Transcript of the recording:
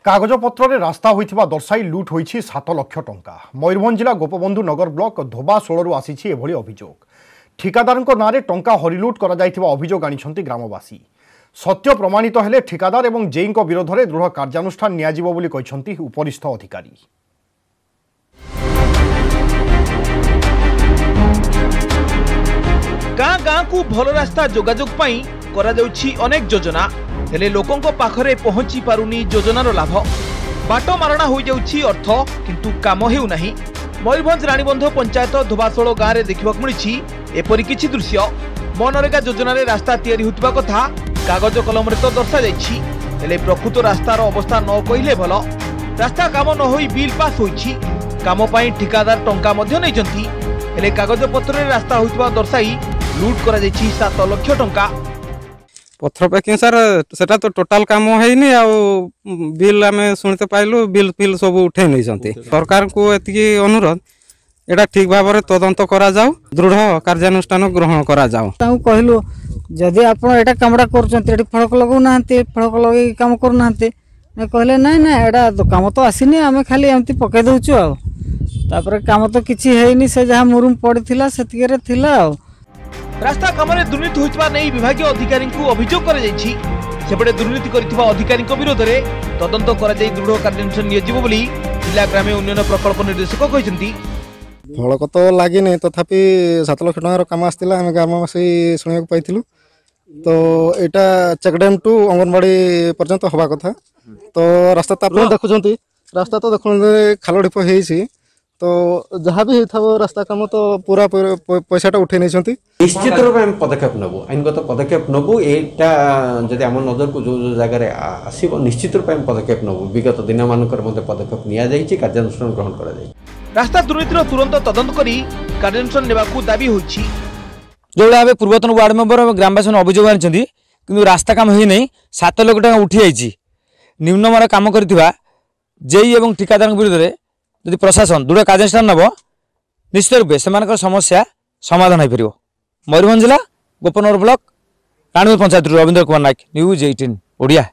कागजपत्र रास्ता होइथिबा दर्शाई लुट होइछि 7 लाख टंका। मयूरभंज जिला गोपबंधु नगर ब्लॉक धोबाशोलू आसीछि एभली अभियोग। ठिकादारଙ୍କ नारे टंका हरिलुट करा जाइथिबा अभियोग आनिछंती ग्रामवासी। सत्य प्रमाणित हेले ठिकादार एवं जेईଙ୍କ विरोध में दृढ़ कार्यानुष्ठान नियाजिबो बोली कहिसंती उपरिस्थ अधिकारी। गाँ गाँ को भल रास्ता जोगाजोग पाई करा जाउछि अनेक योजना हेले लोकों पाखरे पहुंची पारुनी योजनार लाभ। बाट मारणा हो जाउछि अर्थ किंतु काम हेउ नाही। मयूरभंज रानीबंध पंचायत धोबाशोल गाँव में देखा मिली एपरी किछि दृश्य। मनरेगा योजन रास्ता तैयारी होतिबा कथा कागज कलम तो दर्शा जाइछि, हेले प्रकृत रास्तार अवस्था न कहिले भल। रास्ता काम न होई बिल पास होइछि, काम पाई ठिकादार टंका मध्य नैचंती, हेले कागज पत्र रास्ता होतिबा दर्शाई लूट करा जाइछि 7 लाख टंका। पथर पैकिंग सर सेटा तो टोटाल काम हैनी आ बिल आम शुणते पाइलु बिल फिल सब उठे नहीं सरकार को एति अनुरोध एटा ठीक भाव में तदंत करा जाऊ, दृढ़ कार्यानुष्ठान ग्रहण करा जाऊ। कहलु जदि आप एटा कामड़ा कर फड़क लगौ ना फड़क लगे काम करना कहले ना ना एटा काम तो आसीनी आम खाली एमती पकई दउछु आ तापर काम तो किछि हैनी से जहाँ मुरुम पड़िथिला सेतिके थिला आ। रास्ता काम दुर्नीति होइतबा नै विभागीय अधिकारी को अभियोग करा जाइछि। सेपटे दुर्नीति करितबा अधिकारी विरोध में तदंत करा जाई दृढ़ कार्यानुष्ठान नियाजिबो बोली जिला ग्राम्य उन्नयन प्रकल्प निर्देशक कहिसंती। फलक तो लगी नहीं तथापि 7 लाख टंकार काम आसला आम ग्रामवासी शुणा पाइलु। तो यहाँ चेकडेम टू अंगनवाड़ी पर्यंत हवा कथा। तो रास्ता तो आप देखुं रास्ता तो देखुं खाल ढीप हो तो जहाँ भी होता रास्ता काम तो पूरा पैसाटा उठे नहीं। निश्चित रूप में पदक्षेप नबू, आईनगत पदक्षेप नबू। यहाँ जब आम नजर को जो जगार आसो निश्चित रूप में पदक्षेप नबू। विगत दिन मानक पदक्षेप नि कार्यानुष्ठान ग्रहण कर रास्ता दुर्नीतिर तुरंत तदंत करी कार्यानुष्ठान नेबाकू दाबी होइछि। जो भाव पूर्वतन वार्ड मेंबर ग्रामवासी अभियोग आनी कि रास्ता काम हो नहीं 7 लाख टंका उठी जाइए। निम्नमान काम कर जेई एवं ठिकादार विरोध में यदि प्रशासन दृढ़ कार्यानुष्ठान नब निश्चित रूपे से समस्या समाधान हो पार। मयूरभंज जिला गोपनगंज ब्लॉक रानीबंध पंचायत रवींद्र कुमार नायक, न्यूज 18 ओडिया।